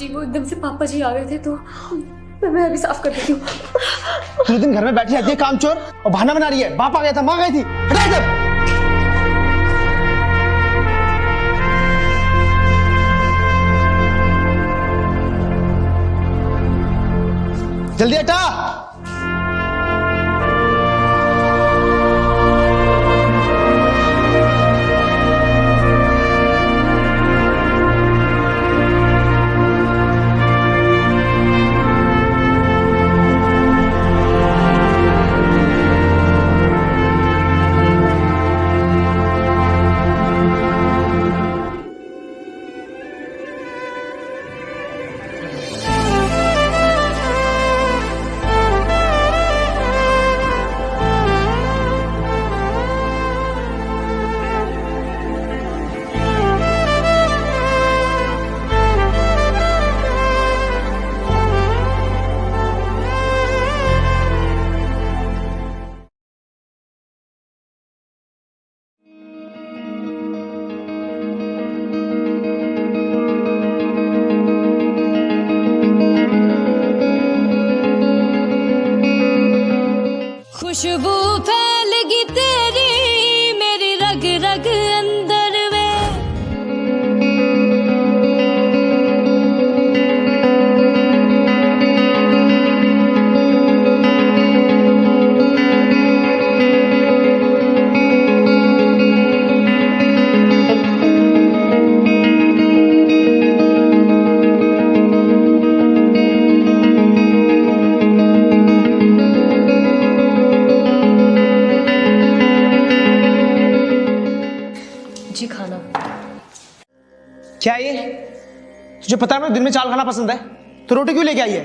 वो एकदम से पापा जी आ गए थे तो मैं अभी साफ कर देती हूँ। पूरे दिन घर में बैठी रहती है कामचोर और बहाना बना रही है। बाप आ गया था, माँ गई थी, हटा इधर। जल्दी हटा। खुशबू फैलगी तेरी मेरी रग रग अंदर में। जी खाना। क्या ये? तुझे पता है ना दिन में चावल खाना पसंद है, तो रोटी क्यों लेके आई है?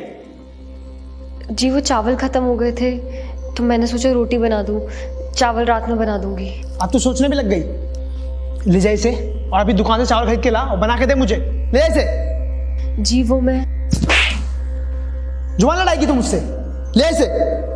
जी वो चावल खत्म हो गए थे तो मैंने सोचा रोटी बना दूं, चावल रात में बना दूंगी। अब तू सोचने भी लग गई। ले जा इसे और अभी दुकान से चावल खरीद के ला और बना के दे मुझे। ले जा इसे। जी वो मैं जुबान लड़ाएगी तू मुझसे। ले जा इसे।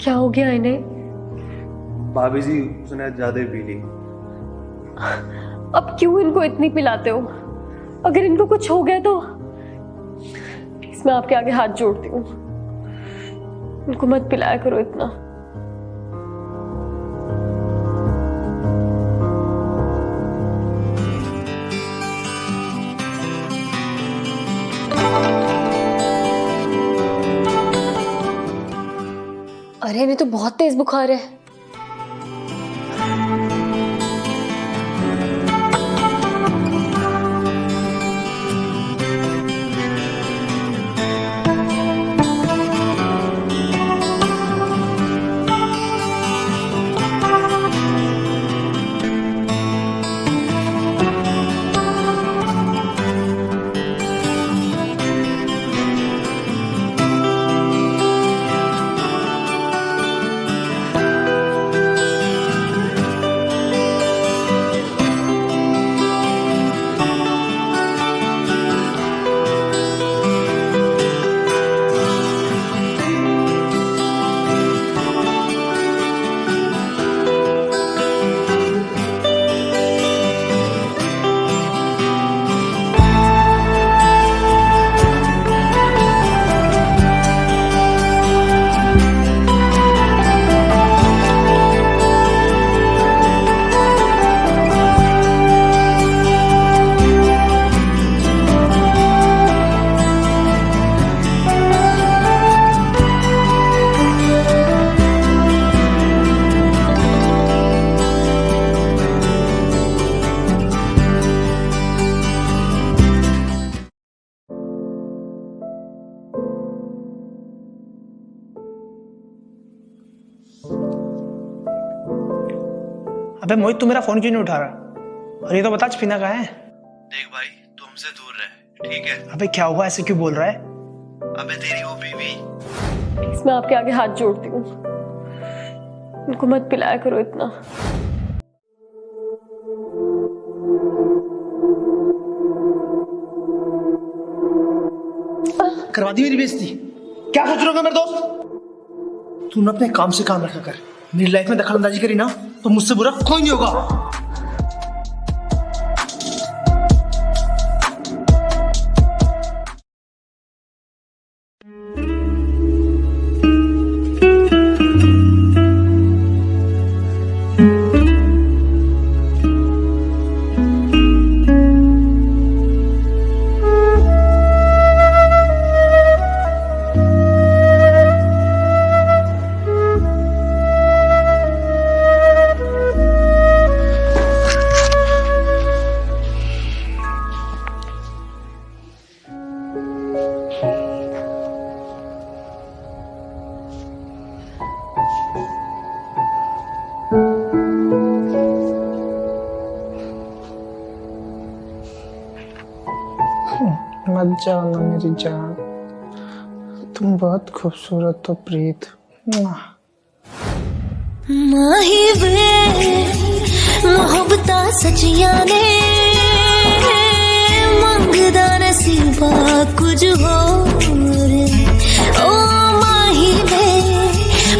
क्या हो गया इन्हें? भाभी जी उसने ज्यादा पी ली। अब क्यों इनको इतनी पिलाते हो? अगर इनको कुछ हो गया तो प्लीज मैं आपके आगे हाथ जोड़ती हूँ, इनको मत पिलाया करो इतना। अरे इन्हें तो बहुत तेज बुखार है। अबे मोहित, तू मेरा फोन क्यों नहीं उठा रहा? और ये तो बता चफीना कहाँ है? देख भाई, तू हमसे दूर रह, ठीक है? अबे क्या हुआ, ऐसे क्यों बोल रहा है? अबे तेरी वो बीवी। प्लीज मैं आपके आगे हाथ जोड़ती हूँ, उनको मत पिलाया करो इतना। करवा दी मेरी बेइज्जती। क्या सोच रहे हो मेरे दोस्त? तू ना अपने काम से काम रखा कर। मेरी लाइफ में दखलंदाजी करी ना तो मुझसे बुरा कोई नहीं होगा। मत जाओ ना मेरी जान, तुम बहुत खूबसूरत हो प्रीत। माही वे मोहब्बता सचिया ने मंगदा नसीबा कुछ हो रे। ओ माही वे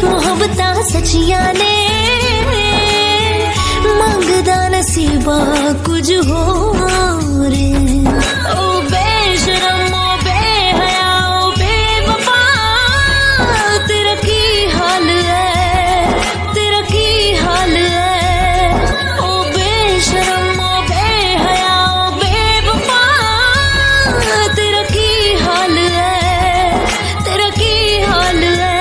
मोहब्बता सचिया ने मंगदा नसीबा कुछ हो रे। ओ बेशरम ओ बेहया ओ बेवफा, तेरा की हाल है, तेरा की हाल है। ओ बेशरम ओ बेहया ओ बेवफा, तेरा की हाल है, तेरा की हाल है।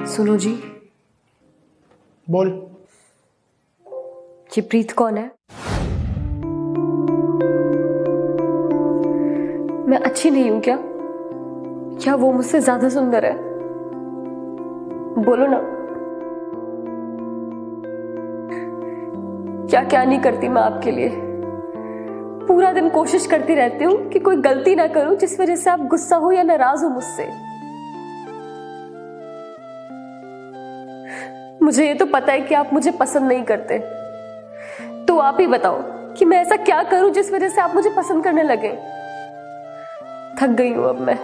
सुनो जी, बोल। ये प्रीत कौन है? मैं अच्छी नहीं हूं क्या? क्या वो मुझसे ज्यादा सुंदर है? बोलो ना। क्या क्या नहीं करती मैं आपके लिए। पूरा दिन कोशिश करती रहती हूँ कि कोई गलती ना करूं जिस वजह से आप गुस्सा हो या नाराज हो मुझसे। मुझे ये तो पता है कि आप मुझे पसंद नहीं करते, तो आप ही बताओ कि मैं ऐसा क्या करूं जिस वजह से आप मुझे पसंद करने लगे। थक गई हूं अब मैं,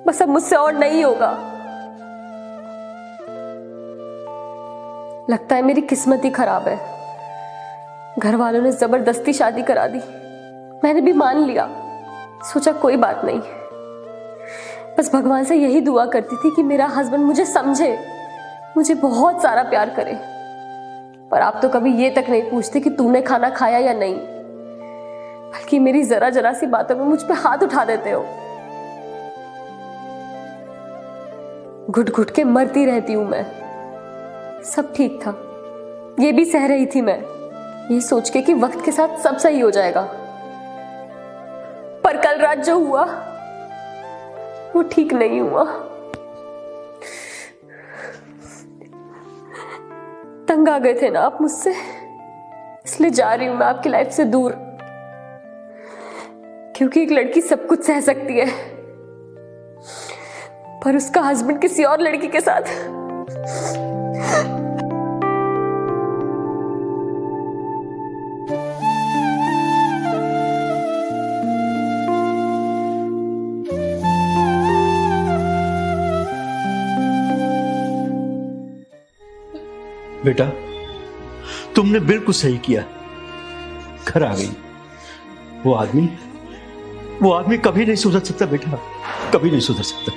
बस अब मुझसे और नहीं होगा। लगता है मेरी किस्मत ही खराब है। घर वालों ने जबरदस्ती शादी करा दी, मैंने भी मान लिया, सोचा कोई बात नहीं। बस भगवान से यही दुआ करती थी कि मेरा हस्बैंड मुझे समझे, मुझे बहुत सारा प्यार करे। पर आप तो कभी ये तक नहीं पूछते कि तूने खाना खाया या नहीं, बल्कि मेरी जरा जरा सी बातों में मुझ पे हाथ उठा देते हो। घुट घुट के मरती रहती हूं मैं। सब ठीक था, ये भी सह रही थी मैं, ये सोच के कि वक्त के साथ सब सही हो जाएगा। पर कल रात जो हुआ वो ठीक नहीं हुआ। तंग आ गए थे ना आप मुझसे, इसलिए जा रही हूं मैं आपकी लाइफ से दूर। क्योंकि एक लड़की सब कुछ सह सकती है, पर उसका हस्बैंड किसी और लड़की के साथ। बेटा, तुमने बिल्कुल सही किया, घर आ गई। वो आदमी कभी नहीं सुधर सकता बेटा, कभी नहीं सुधर सकता।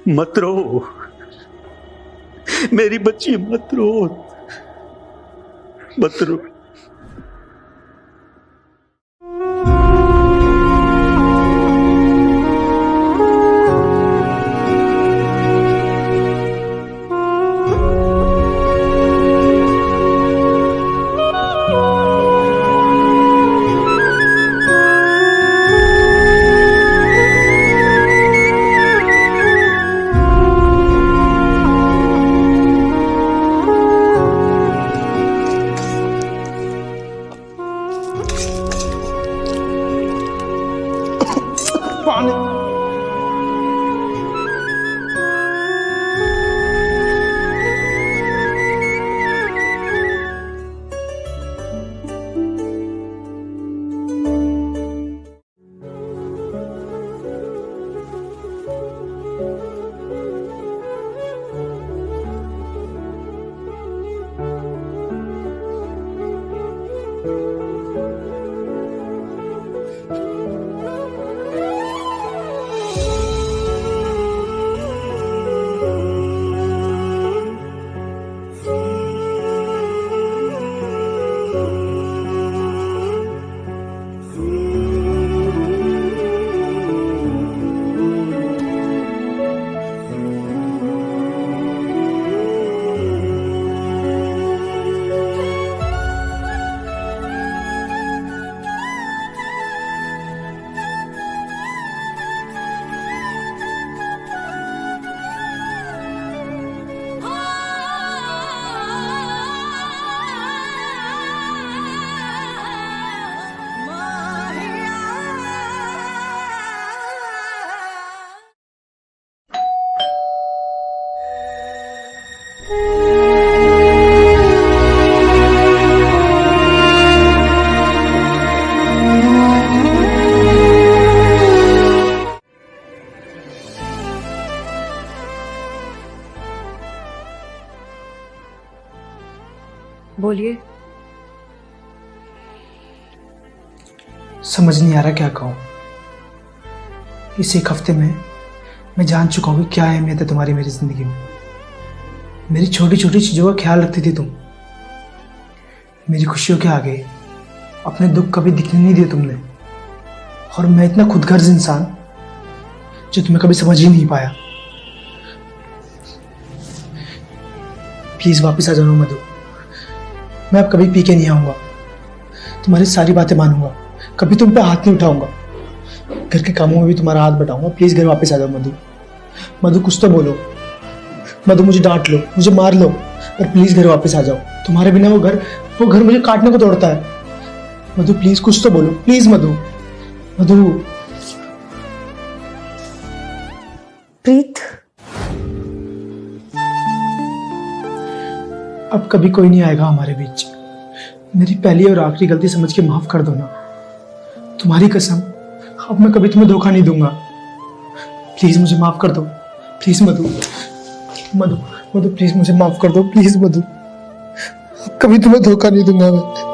मत रो मेरी बच्ची, मत रो, मत रो। बोलिए। समझ नहीं आ रहा क्या कहूँ। इस एक हफ्ते में मैं जान चुका हूँ कि क्या अहमियत है तुम्हारी मेरी जिंदगी में। मेरी छोटी छोटी चीज़ों का ख्याल रखती थी तुम। मेरी खुशियों के आगे अपने दुख कभी दिखने नहीं दिए तुमने। और मैं इतना खुदगर्ज इंसान जो तुम्हें कभी समझ ही नहीं पाया। प्लीज वापस आ जाओ मधु। मैं अब कभी पी के नहीं आऊंगा। तुम्हारी सारी बातें मानूंगा, कभी तुम पे हाथ नहीं उठाऊंगा, घर के कामों में भी तुम्हारा हाथ बटाऊंगा। प्लीज घर वापस आ जाओ मधु। मधु कुछ तो बोलो। मधु मुझे डांट लो, मुझे मार लो, पर प्लीज घर वापस आ जाओ। तुम्हारे बिना वो घर मुझे काटने को दौड़ता है। मधु प्लीज कुछ तो बोलो, प्लीज मधु। मधु। प्रीत, अब कभी कोई नहीं आएगा हमारे बीच। मेरी पहली और आखिरी गलती समझ के माफ कर दो ना। तुम्हारी कसम, अब मैं कभी तुम्हें धोखा नहीं दूंगा। प्लीज मुझे माफ कर दो। Please Madhu. Madhu, Madhu please मुझे माफ कर दो। प्लीज मधु, अब कभी तुम्हें धोखा नहीं दूंगा मैं।